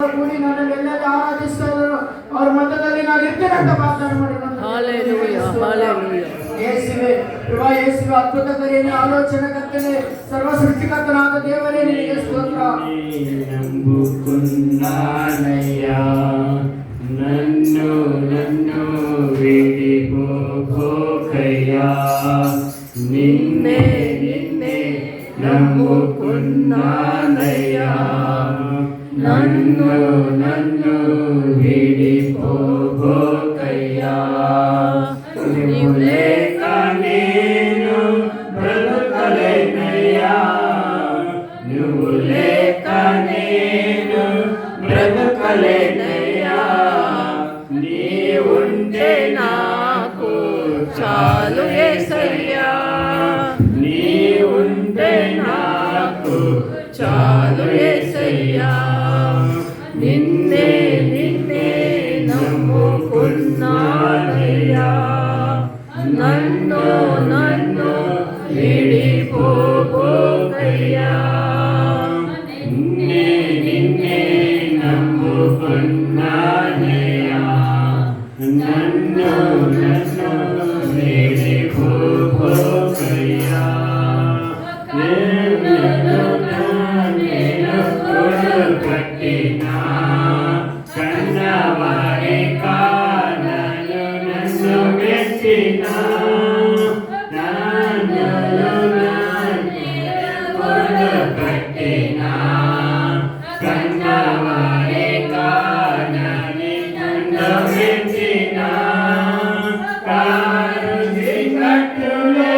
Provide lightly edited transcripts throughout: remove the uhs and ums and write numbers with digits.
ಕೂಡಿ ನನ್ನನ್ನು ಎಲ್ಲೆಲ್ಲಿ ಆರಾಧಿಸ್ತಾರೆ ಅವರ ಮಧ್ಯದಲ್ಲಿ ನಾನು ಇರ್ತೇನಂತ ವಾಗ್ದಾನ ಮಾಡಿದ್ದಾನೆ. Hallelujah hallelujah. ಯೇಸುವೇ ಕೃಪಾ, ಯೇಸುವೇ ಅದ್ಭುತಕರನೇ, ಆಲೋಚನಕರ್ತನೇ, ಸರ್ವ ಸೃಷ್ಟಿಕರ್ತನಾದ ದೇವರೇ ನಿನಗೆ ಸ್ತೋತ್ರ. ನಂಬುకున్నానయ్యా నన్ను నన్ను విడిపోకయ్యా నిన్నే నిన్నే నమ్ముకున్నానయ్యా నన్ను నన్ను విడిపోకయ్యా నీవు లేక నేను బ్రతకలేనయ్యా నువ్వు లేక నేను బ్రతకలేనయ్యా నీ ఉంటే నాకు చాలు యేసయ్యా, నీ ఉంటే నాకు చాలు యేసయ్యా. నిన్నే నిన్నే నమ్ముకున్నానయ్యా నన్ను నన్ను విడిపోకయ్యా. నిన్నే నిన్నే నమ్ముకున్నానయ్యా నన్ను నన్ను విడిపోకయ్యా నేను కట్టినా కన్నవాడే కానను నన్ను మెచ్చినా కట్టినా కన్నవాడే కానని నన్ను మెచ్చినా కారుని కట్టులో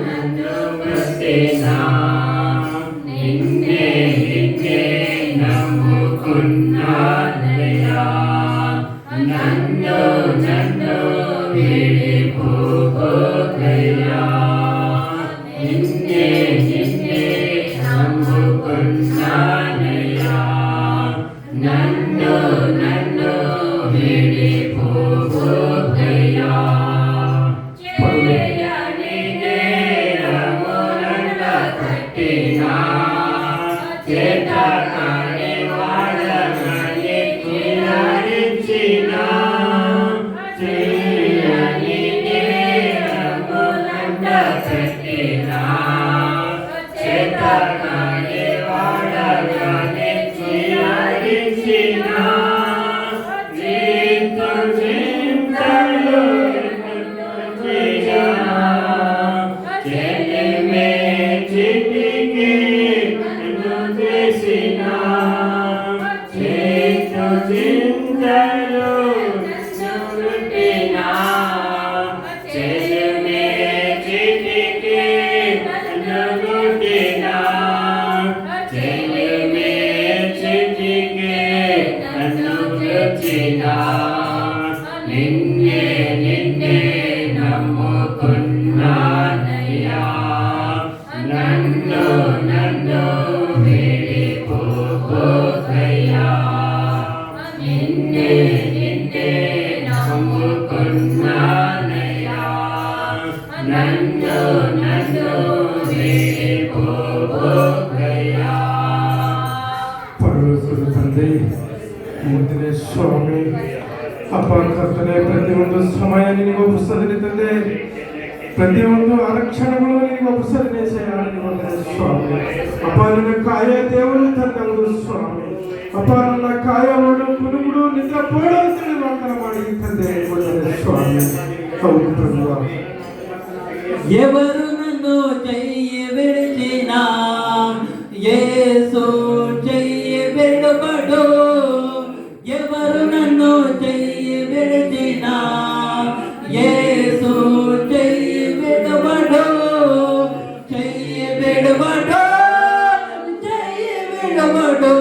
నన్ను కట్టినా నిన్నే నిన్నే నమ్ముకున్నానయ్యా నన్ను నన్ను విడిపోకయ్యా నిన్నే నిన్నే నమ్ముకున్నానయ్యా నన్ను నన్ను విడిపోకయ్యా చేతకాని వాడగాని కులాడించినా చేయని నేరములంట కట్టినా చేతకాని వాడగాని కులాడించినా నీతో చింతలు చెలిమే చిటికి చేసినా చేతు చింతలు పెట్టినా చెలిమే చిటికి పెట్టినా చెలిమే చిటికి పెట్టినా నిన్నే నిన్నే నమ్ముకున్నానయ్యా నన్ను నన్ను విడిపోకయ్యా నిన్నే నిన్నే నమ్ముకున్నానయ్యా నన్ను నన్ను విడిపోకయ్యా. ಪರಲೋಕದ ತಂದೆ, ಮುಂದಿನ ಸ್ವಾಮಿ ಅಪ್ಪ ಕರ್ತನೆ, ಪ್ರತಿಯೊಂದು ಸಮಯ ನಿನಗೆ ಒಪ್ಪಿಸಲಿ ತಂದೆ, ಪ್ರತಿಯೊಂದು ಆರಕ್ಷಣೆಗಳು ನಿನಗೆ ಒಪ್ಪಿಸಲಿ ಸ್ವಾಮಿ. ಅಪ್ಪ ನನ್ನ ಕಾಯ ದೇವರು ತಂದವರು ಸ್ವಾಮಿ. ಅಪ್ಪ ನನ್ನ ಕಾಯವನ್ನು ಕುನುಗುಡು ನಿದ್ರೆ ಪೋಡಲು ವಾಗ್ದಾನ ಮಾಡಿ ತಂದೆ ಸ್ವಾಮಿ. ಹೌದು ಪ್ರಭು, ఎవరు నన్ను చెయ్యి విడిచినా యేసు చెయ్యి విడబడు. ఎవరు నన్ను చెయ్యి విడిచినా యేసు చెయ్యి విడబడు. చెయ్యి విడబడు, చెయ్యి విడబడు,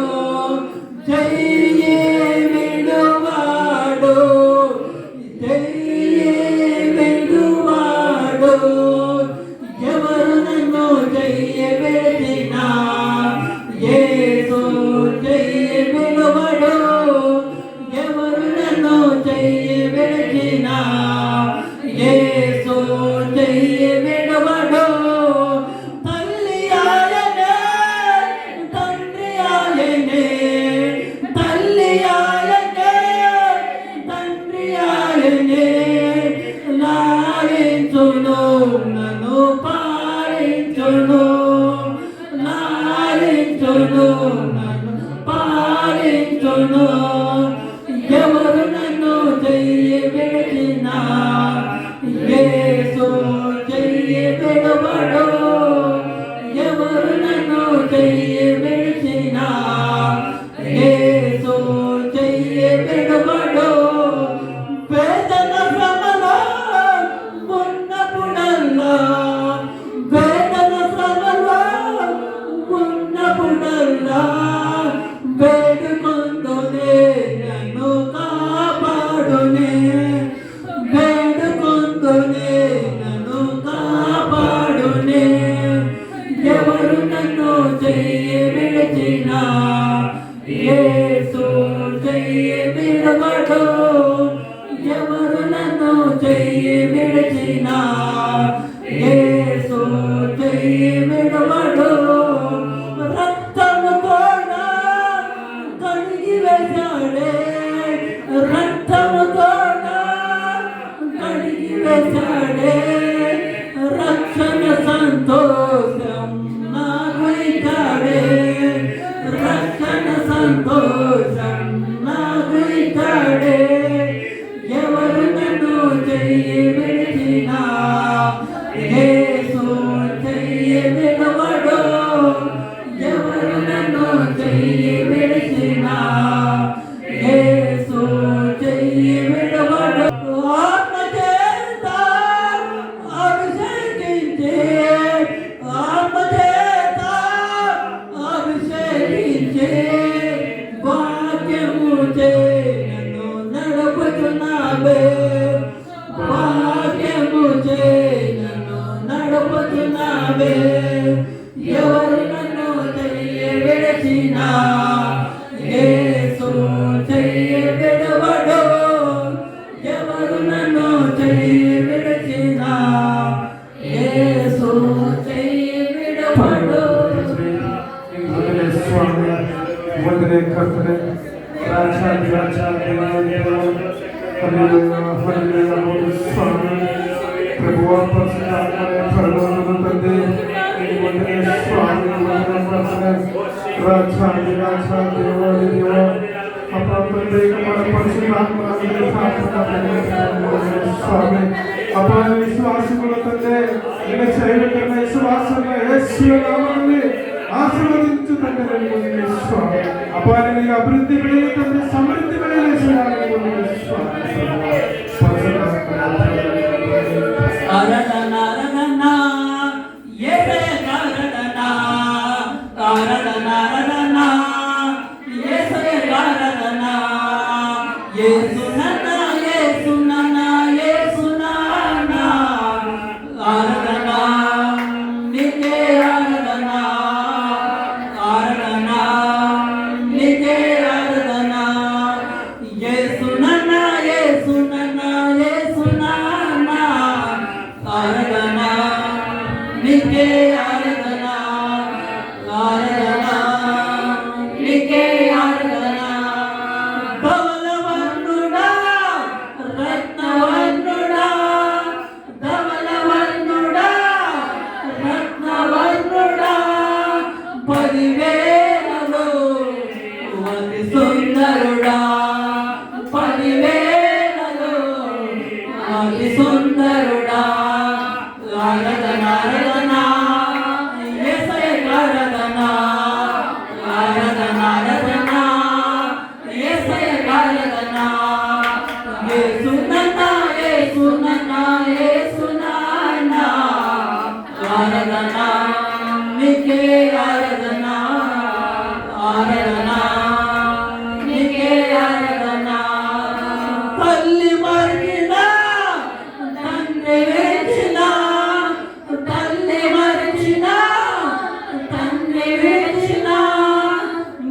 చెయ్యి విడవాడు, చెయ్యి చెయ్యి విడిచిన యేసు చెయ్యి విడవడు రక్తముతోనా కడిగి వేశాడే రక్తముతోనా కడిగి వేశాడే రక్షణ సంతోషం నాకు ఇచ్చాడే రక్షణ సంతోషం నాకు ఇచ్చాడే ఎవరు నన్ను చెయ్యి విడిచినా యేసు చెయ్యి విడవడు ఎవరు నన్ను చెయ్యి విడిచినా యేసు చెయ్యి విడవడు ఆత్మచేత అభిషేకించే ఆత్మచేత అభిషేకించే వాక్యము చే నన్ను నడుపుచున్నావే వాక్యము చే నన్ను నడుపుచున్నావే ఎవరు నన్ను చెయ్యి విడిచినా యేసు చెయ్యి విడవడు ఎవరు నన్ను చెయ్యి విడిచినా యేసు చెయ్యి విడవడు వందనే స్వామి వందనే కర్తనే రాజాది రాజా దేవాది దేవ హల్లెలూయా హల్లెలూయా స్వామి ప్రభువా పరిశుద్ధాత్మనే పరలోకము తండ్రి వందనే స్వామి వందనే కర్తనే రాజాది రాజా దేవాది దేవ అపరంపరే మన పరిశుద్ధాత్మనే స్వామి అపార విశ్వాసముల తండ్రి నిన్న చేయబడిన విశ్వాసంలో యేసు నామములో ఆశీర్వదించు తండ్రి స్వామి అపారని అభివృద్ధి పడిన తండ్రి సమృద్ధి పడిన స్వామి ఆరాధన ఆరాధన యేసయ్య ఆరాధన ఆరాధన ఆరాధన యేసయ్య ఆరాధన యేసు నన్న యేసు నన్న యేసు నన్న ఆరాధన నీకే ఆరాధన ఆరాధన నీకే ఆరాధన యేసు నన్న యేసు నన్న యేసు నన్న ఆరాధన నీకే ఆరాధన ఆరాధన నీకే ఆరాధన ధవలవర్ణుడా రత్నవర్ణుడా ధవలవర్ణుడా రత్నవర్ణుడా పదివేలలో అతి సుందరుడా పదివేలలో అతి సుందరుడా ఆరాధన ఆరాధన యేసయ్య ఆరాధన ఆరాధన ఆరాధన యేసయ్య ఆరాధన యేసు నన్న యేసు నన్న యేసు నన్న ఆరాధన నీకే ఆరాధన ఆరాధన నీకే ఆరాధన తల్లి మరిచిన తండ్రి వేచిన తల్లి మరిచిన తండ్రి వేచిన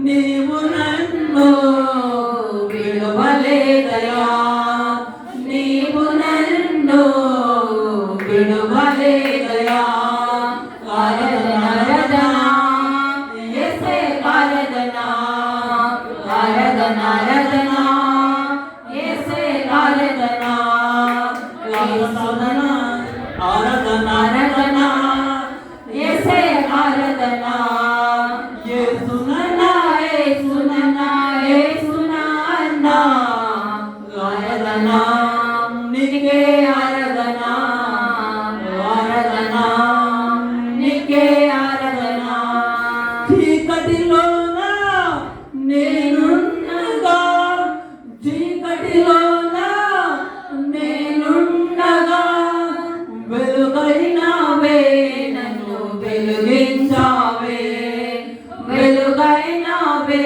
నీవు నన్ను విడువలేదయా నీవు నన్ను విడువలేదయా ఆరాధన ఆరాధన యేసయ్య ఆరాధన ఆరాధన ఆరాధన యేసయ్య ఆరాధన ఆరాధన ఆరాధన ఆరాధన యేసయ్య ఆరాధన యేసు నన్న యేసు నన్న యేసు నన్న ఆరాధన నీకే ఆరాధన ఆరాధన నీకే ఆరాధన చీకటిలోన నేనున్నగా చీకటిలోన నేనున్నగా వెలుగైనావే నన్ను వెలుగించావే వెలుగైనావే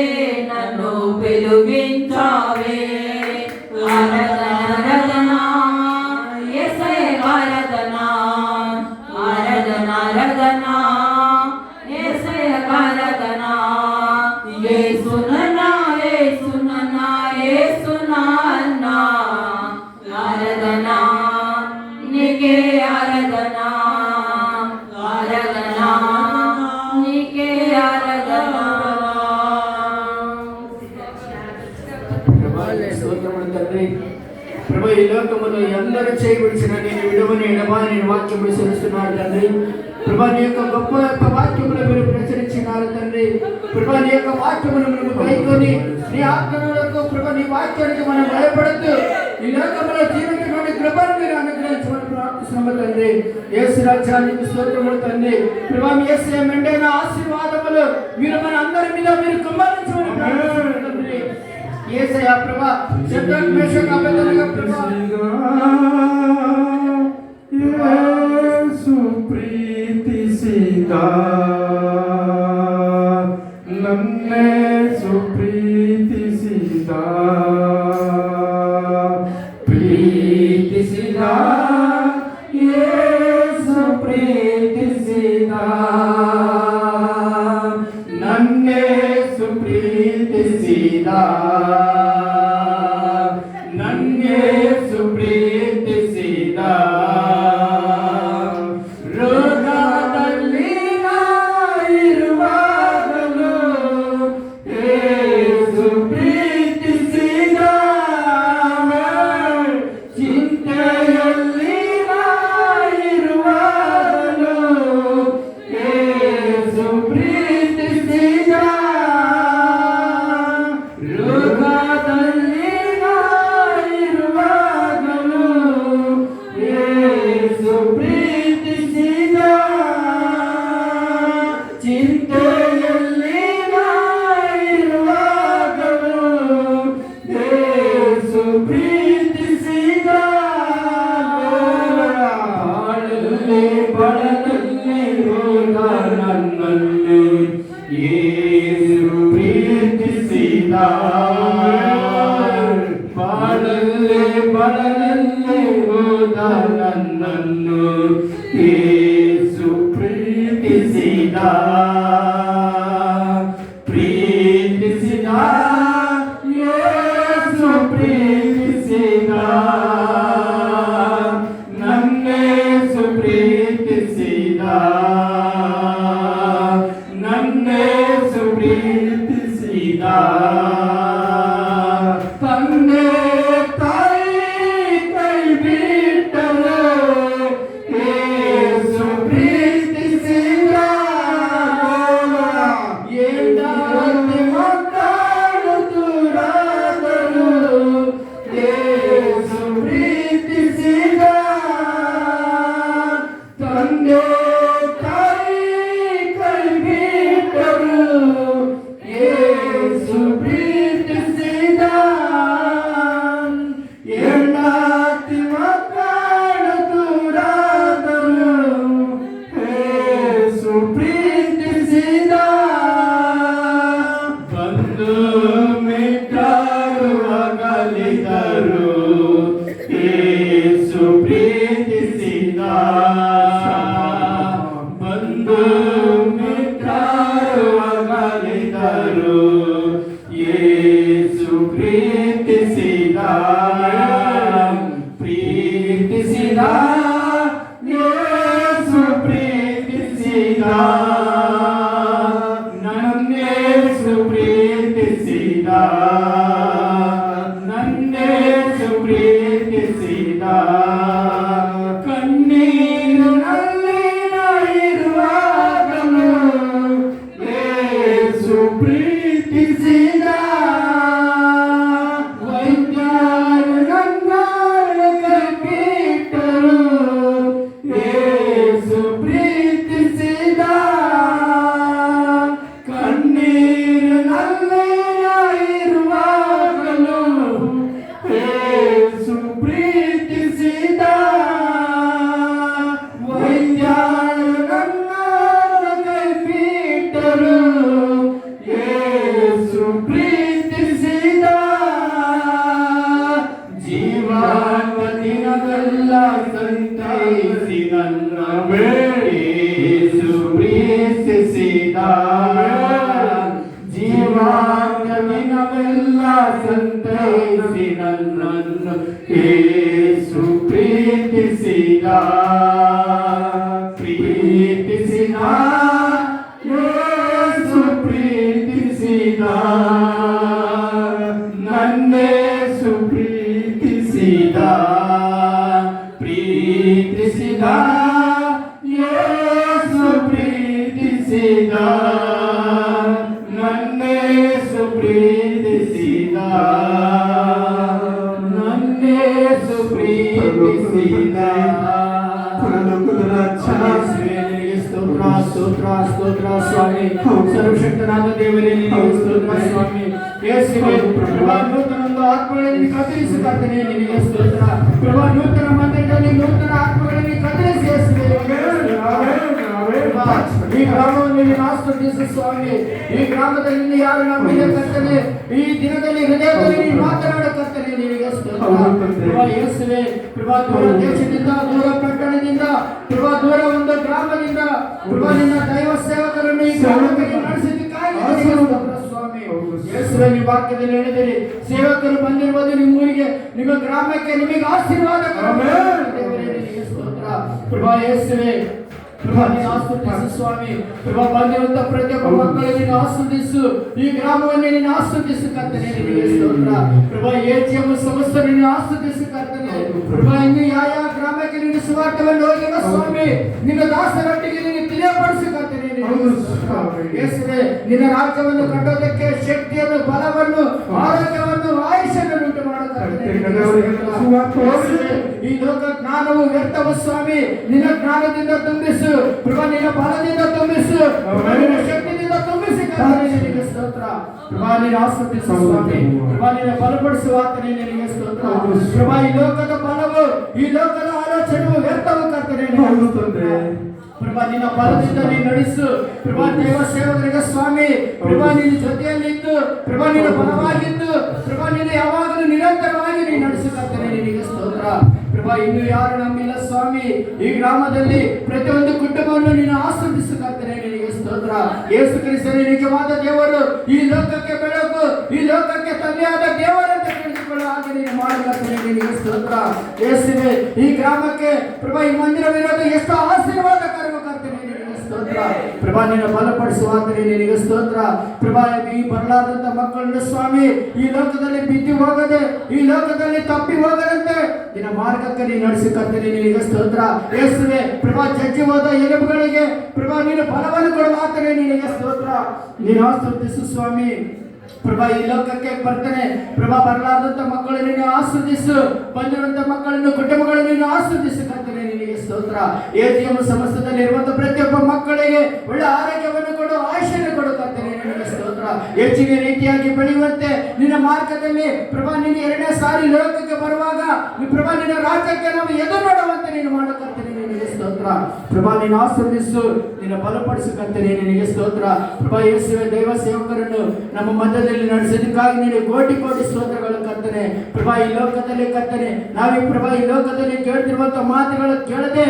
నన్ను వెలుగించావే ఆరాధన ఆరాధన యేసయ్య నీకే ఆరాధనా ఆరాధనా నీకే ఆరాధనా. స్తోత్రములు తండ్రి. ప్రభు ఈ లోకములో అందరూ చేయవలసిన నేను విడవని ఎడబాని వాక్యములు సెలుస్తున్నాడు తండ్రి. ప్రభా నీ యొక్క గొప్ప యొక్క వాక్యములు మీరు ప్రచురించినారు తండ్రి. ప్రభా నీ యొక్క వాక్యమును మేము కైకొని నీ ఆత్మలకు ప్రభా నీ వాక్యానికి మనం భయపడద్దు ఈ లోకములో జీవించినటువంటి కృపను మీరు అనుగ్రహించమని ప్రార్థిస్తున్నాము తండ్రి. యేసు రాజ్యానికి స్తోత్రములు తండ్రి. ప్రభా మీ యేసు మెండైన ఆశీర్వాదములు మీరు మన అందరి మీద మీరు కుమ్మరించమని ప్రార్థిస్తున్నాము తండ్రి. యేసయ్యా ప్రభా శత్రుఘ్న మేషక అబేద్కర్ ప్రభా యేసు ప్రీతి సీతా నన్నే సుప్రీతి సీతా ప్రీతి సీతా యేసు ప్రీతి సీతా నన్నే సుప్రీతి సీతా నన్నే ಸುಪ್ರೀತಿ ಸೀತಾ ರೋಗದಲ್ಲಿ ಇರುವಾಗಲೂ ಸುಪ್ರೀತಿ ಸೀತಾ ಚಿಂತೆಯಲ್ಲಿ ಇರುವಾಗಲೂ ಸುಪ್ರೀತಿ ಸೀತಾ ರೋಗದಲ್ಲಿ ಬಡಲಲ್ಲಿ ಹೋದ ನನ್ನನ್ನು ಯೇಸು ಪ್ರೀತಿಸಿದ ಪ್ರೀತಿಸಿದ ಯೇಸು ಪ್ರೀತಿಸಿದ ನನ್ನೇಸು ಪ್ರೀತಿಸಿದ ನನ್ನೇಸು ಪ್ರೀತಿಸಿದ ತಂದೆ ಸಂತೈಸಿ ನನ್ನನ್ನು ಯೇಸು ಪ್ರೀತಿಸಿದ ಪ್ರೀತಿಸಿದ ಯೇಸು ಪ್ರೀತಿಸಿದ ನನ್ನೇಸು ಪ್ರೀತಿಸಿದ ಪ್ರೀತಿಸಿದ ಯೇಸು ಪ್ರೀತಿಸಿದ ನನ್ನೇಸು ಪ್ರೀತಿಸಿದ ನನ್ನೇಸು ಪ್ರೀತಿಸಿದ ಸ್ತೋತ್ರ ಸ್ತೋತ್ರ ಸ್ವಾಮಿ ಸರ್ವಶಕ್ತನಾದ ದೇವರೇ ನಿನಗೆ ಸ್ತೋತ್ರ ಸ್ವಾಮಿ ಯೇಸುವೇ ಪ್ರಭಾ ನೂತನೊಂದು ಆತ್ಮಗಳಲ್ಲಿ ಕತ್ತರಿಸಿ ಕರ್ತನೆ ನಿನಗೆ ಸ್ತೋತ್ರ ಪ್ರಭಾ ನೂತನ ಮಂದಿರದಲ್ಲಿ ನೂತನ ಆತ್ಮಗಳಲ್ಲಿ ಕತ್ತರಿಸಿ ಯೇಸುವೇ ಈ ಗ್ರಾಮವನ್ನು ನೀನು ಆಸ್ವಾದಿಸು ಸ್ವಾಮಿ ಈ ಗ್ರಾಮದಲ್ಲಿ ಯಾರು ನಂಬಿದ ಕರ್ತನೆ ಈ ದಿನದಲ್ಲಿ ಹೃದಯದಲ್ಲಿ ನೀನು ಮಾತನಾಡ ಕರ್ತನೆ ನಿನಗೆ ಸ್ತೋತ್ರ ಪ್ರಭಾ ಯೇಸುವೇ ಪ್ರಭಾ ದೂರ ದೇಶದಿಂದ ದೂರ ಪಟ್ಟಣದಿಂದ ಪ್ರಭಾ ದೂರ ಒಂದು ಗ್ರಾಮದಿಂದ ಪ್ರಭಾ ನಿನ್ನ ದೈವ ಸೇವಕರನ್ನು ಈ ಗ್ರಾಮಕ್ಕೆ ನಡೆಸಿದ್ದಕ್ಕಾಗಿ ಸ್ವಾಮಿ ಯೇಸುವೇ ನಿಮ್ಮ ವಾಕ್ಯದಲ್ಲಿ ಹೇಳಿದಿರಿ ಸೇವಕರು ಬಂದಿರುವುದು ನಿಮ್ಮ ಊರಿಗೆ ನಿಮ್ಮ ಗ್ರಾಮಕ್ಕೆ ನಿಮಗೆ ಆಶೀರ್ವಾದ ಪ್ರಭಾ ಯೇಸುವೇ ಪ್ರಭಾ ನೀನು ಆಸ್ವಾದಿಸು ಸ್ವಾಮಿ ಪ್ರಭಾ ಬಂದಿರುವಂತ ಪ್ರತಿಯೊಬ್ಬ ಮಕ್ಕಳಿಗೆ ನೀನು ಆಸ್ವಾದಿಸು ಈ ಗ್ರಾಮವನ್ನು ನೀನು ಆಸ್ವಾದಿಸು ಕರ್ತನೆ ನಿನಗೆ ಸ್ತೋತ್ರ ಪ್ರಭಾ ಏಜಿಎಂ ಸಮಸ್ತ ನೀನು ಆಸ್ವಾದಿಸು ಕರ್ತನೆ ಪ್ರಭಾ ಇನ್ನು ಯಾವ ಗ್ರಾಮಕ್ಕೆ ನೀನು ಸುವಾರ್ತೆಯನ್ನು ಹೋಗಿರುವ ಸ್ವಾಮಿ ನಿನ್ನ ದಾಸರೊಟ್ಟಿಗೆ ನೀನು ತಿಳಿಯಪಡಿಸು ಕರ್ತನೆ ಯೇಸುವೇ ನಿನ್ನ ರಾಜ್ಯವನ್ನು ಕಟ್ಟೋದಕ್ಕೆ ಶಕ್ತಿಯನ್ನು ಬಲವನ್ನು ಆರೋಗ್ಯವನ್ನು ಆಯುಷ್ಯನ್ನು ಉಂಟು ಮಾಡುತ್ತಾರೆ ಈ ಲೋಕ ಜ್ಞಾನವು ವ್ಯರ್ಥವು ಸ್ವಾಮಿ ನಿನ್ನ ಜ್ಞಾನದಿಂದ ತುಂಬಿಸು ಪ್ರಭಾ ನಿನ್ನ ಬಲದಿಂದ ತುಂಬಿಸು ನಿನ್ನ ಶಕ್ತಿಯಿಂದ ತುಂಬಿಸಿ ನಿನಗೆ ಸ್ತೋತ್ರ ಪ್ರಭಾ ನೀನು ಆಸ್ವಾದಿಸು ಸ್ವಾಮಿ ಪ್ರಭಾ ನಿನ್ನ ಬಲಪಡಿಸುವ ಆತನೇ ನಿನಗೆ ಸ್ತೋತ್ರ ಪ್ರಭಾ ಈ ಲೋಕದ ಬಲವು ಈ ಲೋಕದ ಆಲೋಚನೆಯು ವ್ಯರ್ಥವು ಕರ್ತನೆ ಪ್ರಭಾ ನಿನ್ನ ಬಲದಿಂದ ನೀನು ನಡೆಸು ಪ್ರಭಾ ದೇವ ಸೇವಕರಿಗೆ ಸ್ವಾಮಿ ಪ್ರಭಾ ನಿನ್ನ ಜೊತೆಯಲ್ಲಿದ್ದು ಪ್ರಭಾ ನಿನ್ನ ಬಲವಾಗಿದ್ದು ಪ್ರಭಾ ನೀನು ಯಾವಾಗಲೂ ನಿರಂತರವಾಗಿ ನೀನು ನಡೆಸುತ್ತಾರೆ ನಿನಗೆ ಸ್ತೋತ್ರ ಪ್ರಭಾ ಇನ್ನು ಯಾರು ನಮ್ಮಿಲ್ಲ ಸ್ವಾಮಿ ಈ ಗ್ರಾಮದಲ್ಲಿ ಪ್ರತಿಯೊಂದು ಕುಟುಂಬವನ್ನು ನೀನು ಆಸ್ವಾದಿಸುತ್ತಾರೆ ನಿನಗೆ ಸ್ತೋತ್ರ ಯೇಸು ಕ್ರಿಸ್ತನೇ ನಿಜವಾದ ದೇವರು ಈ ಲೋಕಕ್ಕೆ ಬೆಳಕು ಈ ಲೋಕಕ್ಕೆ ತಂದೆಯಾದ ದೇವರಂತ ತಿಳಿದುಕೊಳ್ಳುವ ಹಾಗೆ ನೀನು ಮಾಡಲಾಗ್ತದೆ ನಿನಗೆ ಸ್ತೋತ್ರ ಯೇಸುವೇ ಈ ಗ್ರಾಮಕ್ಕೆ ಪ್ರಭಾ ಈ ಮಂದಿರವಿರೋದು ಎಷ್ಟು ಆಶೀರ್ವಾದಕರವು ಕರ್ತನೆ ನಿನಗೆ ಸ್ತೋತ್ರ ಪ್ರಭಾ ನಿನ್ನ ಬಲಪಡಿಸುವಾದರೆ ನಿನಗೆ ಸ್ತೋತ್ರ ಪ್ರಭಾ ಈ ಬರಲಾದಂತ ಮಕ್ಕಳನ್ನು ಸ್ವಾಮಿ ಈ ಲೋಕದಲ್ಲಿ ಬಿದ್ದು ಹೋಗದೆ ಈ ಲೋಕದಲ್ಲಿ ತಪ್ಪಿ ಹೋಗದಂತೆ ನಿನ್ನ ಮಾರ್ಗಕ್ಕೆ ನೀನು ನಡೆಸಿ ಕರ್ತನೆ ನಿನಗೆ ಸ್ತೋತ್ರ ಯೇಸುವೇ ಪ್ರಭಾ ಜಜ್ಜಿ ಹೋದ ಎಲುಬುಗಳಿಗೆ ಪ್ರಭಾ ನೀನು ಬಲವನ್ನು ಕೊಡುವ ಆತನೇ ನಿನಗೆ ಸ್ತೋತ್ರ ನೀನು ಆಸ್ವಾದಿಸು ಸ್ವಾಮಿ ಪ್ರಭಾ ಈ ಲೋಕಕ್ಕೆ ಬರ್ತಾನೆ ಪ್ರಭಾ ಬರಲಾದಂತ ಮಕ್ಕಳನ್ನು ನೀನು ಆಸ್ವಾದಿಸು ಬಂದಿರುವಂತ ಮಕ್ಕಳನ್ನು ಕುಟುಂಬಗಳನ್ನು ನೀನು ಆಸ್ವಾದಿಸು ಕರ್ತನೆ ನಿನಗೆ ಸ್ತೋತ್ರ ಏಜಿಎಂ ಸಮಸ್ತದಲ್ಲಿ ಇರುವಂತ ಪ್ರತಿಯೊಬ್ಬ ಮಕ್ಕಳಿಗೆ ಒಳ್ಳೆ ಆರೋಗ್ಯವನ್ನು ಕೊಡು ಆಯುಷ್ಯನ್ನು ಕೊಡು ಕರ್ತನೆ ನಿನಗೆ ಸ್ತೋತ್ರ ಹೆಚ್ಚಿನ ರೀತಿಯಾಗಿ ಬೆಳೆಯುವಂತೆ ನಿನ್ನ ಮಾರ್ಗದಲ್ಲಿ ಪ್ರಭಾ ನೀನು ಎರಡನೇ ಸಾರಿ ಲೋಕಕ್ಕೆ ಬರುವಾಗ ಪ್ರಭಾ ನಿನ್ನ ರಾಜ್ಯಕ್ಕೆ ನಾವು ಎದುರು ನೋಡುವಂತೆ ನೀನು ಮಾಡು ಕರ್ತನೆ ನಿನಗೆ ಸ್ತೋತ್ರ ಪ್ರಭಾ ನೀನು ಆಸ್ವಾದಿಸು ನಿನ್ನ ಬಲಪಡಿಸು ಕರ್ತನೆ ನಿನಗೆ ಸ್ತೋತ್ರ ಪ್ರಭಾ ಯೇಸುವೇ ದೈವ ಸೇವಕರನ್ನು ನಮ್ಮ ಮಧ್ಯದಲ್ಲಿ ನಡೆಸೋದಕ್ಕಾಗಿ ನೀನು ಕೋಟಿ ಕೋಟಿ ಸ್ತೋತ್ರಗಳು ಕರ್ತನೆ ಪ್ರಭಾ ಈ ಲೋಕದಲ್ಲಿ ಕರ್ತನೆ ನಾವೀ ಪ್ರಭಾ ಈ ಲೋಕದಲ್ಲಿ ಕೇಳ್ತಿರುವಂತ ಮಾತುಗಳು ಕೇಳದೆ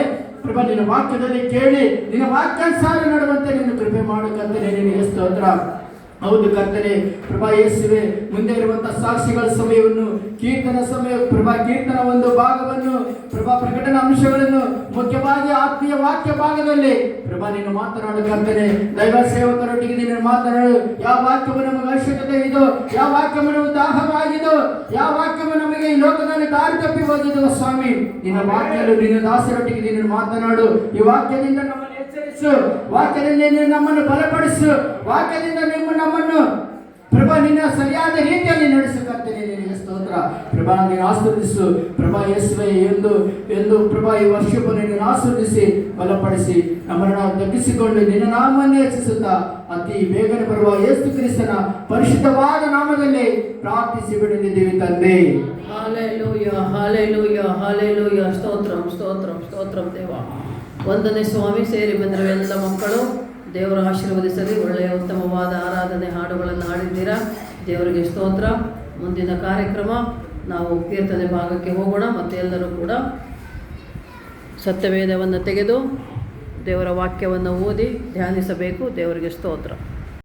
ಪ್ರಭಾ ನಿನ್ನ ವಾಕ್ಯದಲ್ಲಿ ಕೇಳಿ ನಿನ್ನ ವಾಕ್ಯಾನುಸಾರ ನಡುವಂತೆ ನೀನು ಕೃಪೆ ಮಾಡು ಕರ್ತನೆ ನಿನಗೆ ಸ್ತೋತ್ರ ಹೌದು ಕರ್ತನೆ ಪ್ರಭಾ ಯೇಸುವೇ ಮುಂದೆ ಇರುವಂತಹ ಸಾಕ್ಷಿಗಳ ಸಮಯವನ್ನು ಕೀರ್ತನ ಸಮಯ ಪ್ರಭಾ ಕೀರ್ತನ ಒಂದು ಭಾಗವನ್ನು ಪ್ರಭಾ ಪ್ರಕಟಣಾ ಅಂಶಗಳನ್ನು ಮುಖ್ಯವಾಗಿ ಆತ್ಮೀಯ ವಾಕ್ಯ ಭಾಗದಲ್ಲಿ ಪ್ರಭಾ ನೀನು ಮಾತನಾಡು ಕರ್ತನೆ ದೈವ ಸೇವಕರೊಟ್ಟಿಗೆ ನೀನು ಮಾತನಾಡು ಯಾವ ವಾಕ್ಯವು ನಮಗೆ ಅವಶ್ಯಕತೆ ಇದೋ ಯಾವ ವಾಕ್ಯವು ನಮಗೆ ದಾಹವಾಗಿದೋ ಯಾವ ವಾಕ್ಯವು ನಮಗೆ ಈ ಲೋಕದಲ್ಲಿ ದಾರಿ ತಪ್ಪಿ ಹೋಗಿದೋ ಸ್ವಾಮಿ ನಿನ್ನ ವಾಕ್ಯಗಳು ನಿನ್ನ ದಾಸರೊಟ್ಟಿಗೆ ನೀನು ಮಾತನಾಡು ಈ ವಾಕ್ಯದಿಂದ ನಮ್ಮನ್ನು ಎಚ್ಚರಿಸು ವಾಕ್ಯದಿಂದ ನೀನು ನಮ್ಮನ್ನು ಬಲಪಡಿಸು ವಾಕ್ಯದಿಂದ ನಮ್ಮನ್ನು ಪ್ರಭಾ ನಿನ್ನ ಸರಿಯಾದ ರೀತಿಯಲ್ಲಿ ನಡೆಸು ಕರ್ತನೆ ನಿನಗೆ ಸ್ತೋತ್ರ ಪ್ರಭಾ ನೀನು ಆಸ್ವಾದಿಸು ಪ್ರಭಾ ಯೇಸುವೇ ಎಂದು ಪ್ರಭಾ ಈ ವರ್ಷವನ್ನು ನೀನು ಆಸ್ವಾದಿಸಿ ಬಲಪಡಿಸಿ ನಮ್ಮನ್ನು ನಾವು ತಗ್ಗಿಸಿಕೊಂಡು ನಿನ್ನ ನಾಮವನ್ನು ಹೆಚ್ಚಿಸುತ್ತಾ ಅತಿ ಬೇಗನೆ ಬರುವ ಯೇಸು ಕ್ರಿಸ್ತನ ಪರಿಶುದ್ಧವಾದ ನಾಮದಲ್ಲಿ ಪ್ರಾರ್ಥಿಸಿ ಬಿಡಲಿದ್ದೀವಿ ತಂದೆ. Hallelujah hallelujah hallelujah Stotram Stotram Stotram ದೇವ. ವಂದನೆ ಸ್ವಾಮಿ. ಸೇರಿ ಬಂದಿರುವ ಎಲ್ಲ ಮಕ್ಕಳು ದೇವರ ಆಶೀರ್ವದಿಸಲಿ. ಒಳ್ಳೆಯ ಉತ್ತಮವಾದ ಆರಾಧನೆ ಹಾಡುಗಳನ್ನು ಹಾಡಿದ್ದೀರಾ. ದೇವರಿಗೆ ಸ್ತೋತ್ರ. ಮುಂದಿನ ಕಾರ್ಯಕ್ರಮ ನಾವು ಕೀರ್ತನೆ ಭಾಗಕ್ಕೆ ಹೋಗೋಣ. ಮತ್ತು ಎಲ್ಲರೂ ಕೂಡ ಸತ್ಯವೇದವನ್ನು ತೆಗೆದು ದೇವರ ವಾಕ್ಯವನ್ನು ಓದಿ ಧ್ಯಾನಿಸಬೇಕು. ದೇವರಿಗೆ ಸ್ತೋತ್ರ.